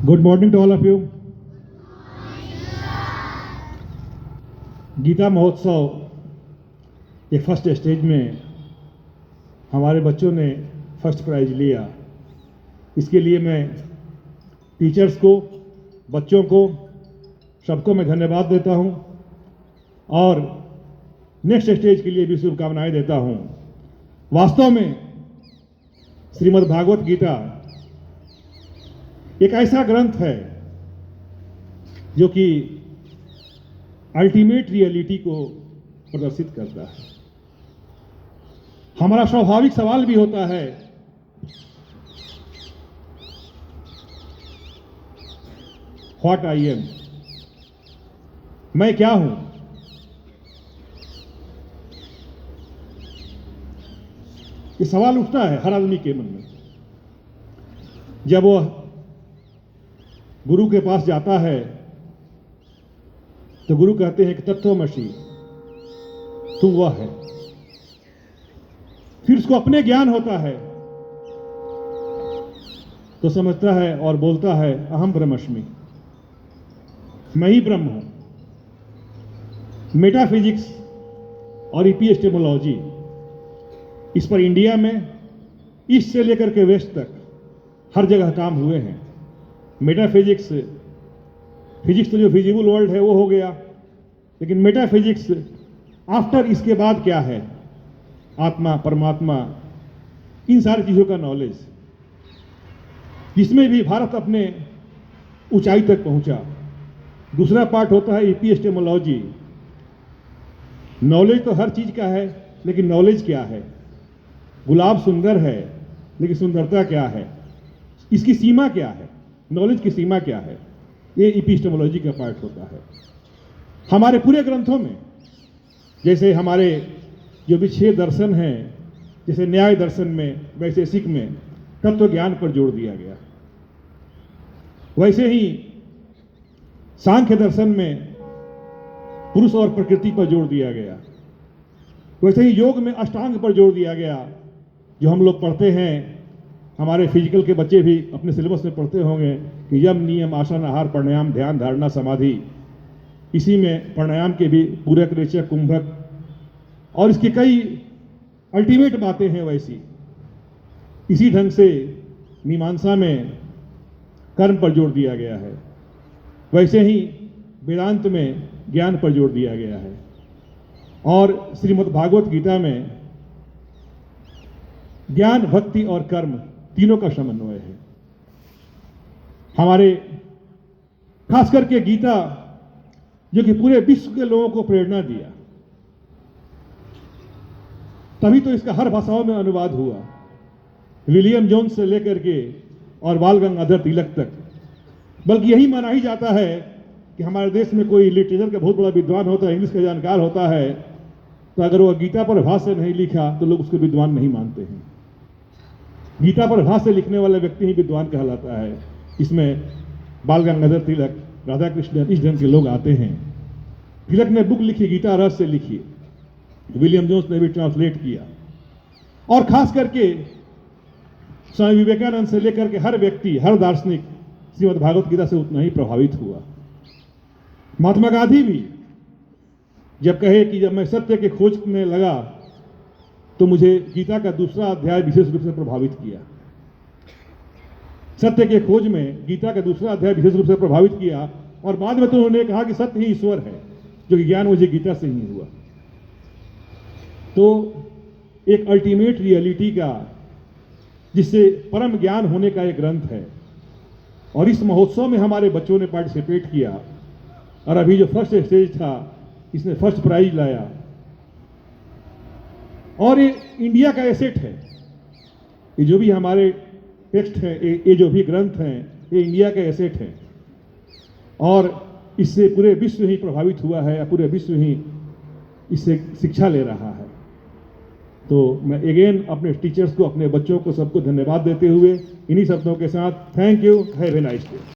Good morning to all of you. Gita महोत्सव के first stage में हमारे बच्चों ने फर्स्ट प्राइज लिया। इसके लिए मैं टीचर्स को, बच्चों को, सबको मैं धन्यवाद देता हूं और नेक्स्ट स्टेज के लिए भी शुभकामनाएं देता हूं। वास्तव में श्रीमद् भागवत गीता एक ऐसा ग्रंथ है जो कि अल्टीमेट रियलिटी को प्रदर्शित करता है। हमारा स्वाभाविक सवाल भी होता है, व्हाट आई एम, मैं क्या हूं। ये सवाल उठता है हर आदमी के मन में। जब वह गुरु के पास जाता है तो गुरु कहते हैं कि तत्वमसि, तुम वह है। फिर उसको अपने ज्ञान होता है तो समझता है और बोलता है अहम ब्रह्मस्मि, मैं ही ब्रह्म हूं। मेटाफिजिक्स और एपिस्टेमोलॉजी, इस पर इंडिया में ईस्ट से लेकर के वेस्ट तक हर जगह काम हुए हैं। मेटाफिजिक्स, फिजिक्स तो जो विजिबल वर्ल्ड है वो हो गया, लेकिन मेटाफिजिक्स आफ्टर इसके बाद क्या है, आत्मा, परमात्मा, इन सारी चीज़ों का नॉलेज, जिसमें भी भारत अपने ऊंचाई तक पहुंचा। दूसरा पार्ट होता है एपिस्टेमोलॉजी। नॉलेज तो हर चीज़ का है, लेकिन नॉलेज क्या है। गुलाब सुंदर है, लेकिन सुंदरता क्या है, इसकी सीमा क्या है, नॉलेज की सीमा क्या है, ये एपिस्टेमोलॉजी का पार्ट होता है। हमारे पूरे ग्रंथों में, जैसे हमारे जो भी 6 दर्शन हैं, जैसे न्याय दर्शन में, वैशेषिक में तत्व ज्ञान पर जोर दिया गया। वैसे ही सांख्य दर्शन में पुरुष और प्रकृति पर जोर दिया गया। वैसे ही योग में अष्टांग पर जोर दिया गया, जो हम लोग पढ़ते हैं। हमारे फिजिकल के बच्चे भी अपने सिलेबस में पढ़ते होंगे कि यम, नियम, आसन, आहार, प्राणायाम, ध्यान, धारणा, समाधि। इसी में प्राणायाम के भी पूरक, रेचक, कुंभक और इसकी कई अल्टीमेट बातें हैं। वैसी इसी ढंग से मीमांसा में कर्म पर जोर दिया गया है। वैसे ही वेदांत में ज्ञान पर जोर दिया गया है। और श्रीमद् भागवत गीता में ज्ञान, भक्ति और कर्म तीनों का समन्वय है। हमारे खास करके गीता, जो कि पूरे विश्व के लोगों को प्रेरणा दिया, तभी तो इसका हर भाषाओं में अनुवाद हुआ। विलियम जोन्स से लेकर के और बाल गंगाधर तिलक तक। बल्कि यही माना ही जाता है कि हमारे देश में कोई लिटरेचर का बहुत बड़ा विद्वान होता है, इंग्लिश का जानकार होता है, तो अगर वह गीता पर भाष्य नहीं लिखा तो लोग उसको विद्वान नहीं मानते हैं। गीता पर भाष्य लिखने वाला व्यक्ति ही विद्वान कहलाता है। इसमें बाल गंगाधर तिलक, राधा कृष्ण, इस ढंग के लोग आते हैं। तिलक ने बुक लिखी, गीता रस से लिखी। विलियम जोन्स ने भी ट्रांसलेट किया। और खास करके स्वामी विवेकानंद से लेकर के हर व्यक्ति, हर दार्शनिक श्रीमद् भागवत गीता से उतना ही प्रभावित हुआ। महात्मा गांधी भी जब कहे कि जब मैं सत्य के खोज में लगा तो मुझे गीता का दूसरा अध्याय विशेष रूप से प्रभावित किया। सत्य के खोज में गीता का दूसरा अध्याय विशेष रूप से प्रभावित किया। और बाद में तो उन्होंने कहा कि सत्य ही ईश्वर है, जो कि ज्ञान मुझे गीता से ही हुआ। तो एक अल्टीमेट रियलिटी का, जिससे परम ज्ञान होने का एक ग्रंथ है। और इस महोत्सव में हमारे बच्चों ने पार्टिसिपेट किया। और अभी जो फर्स्ट स्टेज था, इसने फर्स्ट प्राइज लाया। और ये इंडिया का एसेट है। ये जो भी हमारे टेक्स्ट हैं, ये जो भी ग्रंथ हैं, ये इंडिया का एसेट है। और इससे पूरे विश्व ही प्रभावित हुआ है, या पूरे विश्व ही इससे शिक्षा ले रहा है। तो मैं अगेन अपने टीचर्स को, अपने बच्चों को, सबको धन्यवाद देते हुए इन्हीं शब्दों के साथ thank you, have a nice day.